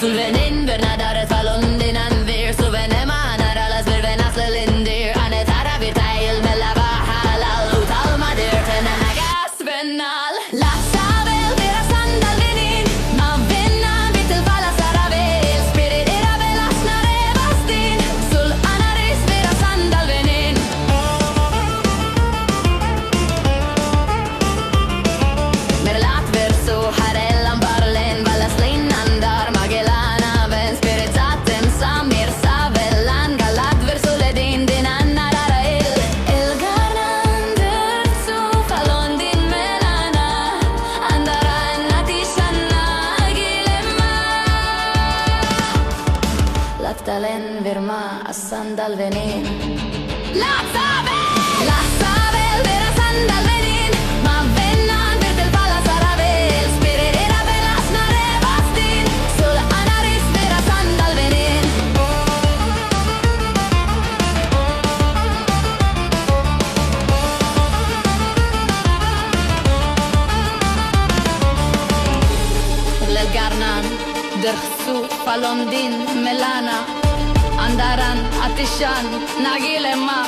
sul venin Bernadette Falondin an vir su veneman Aralas bir venas lindir Anetara virtail melava halal Utal madir tenena gas venal La sabel vera sandal venin Ma venna bitel fala saravel Spirit era velas nare bastin Sul anaris vera sandal venin Merlat verso harellan barlen Valas linnandar magellana ven Spiritatem samir savellan Galad verso ledin din annarara el garnander su falon din melana Andaran atishanna gilema Laftalen virma asandal venin La sabel vera sandal venin Ma vennan virtel fala saravel Spirit era velas nare bastin Sul anaris vera sandal venin Lel garnan dersu falon din melana Andaran atishan nagilema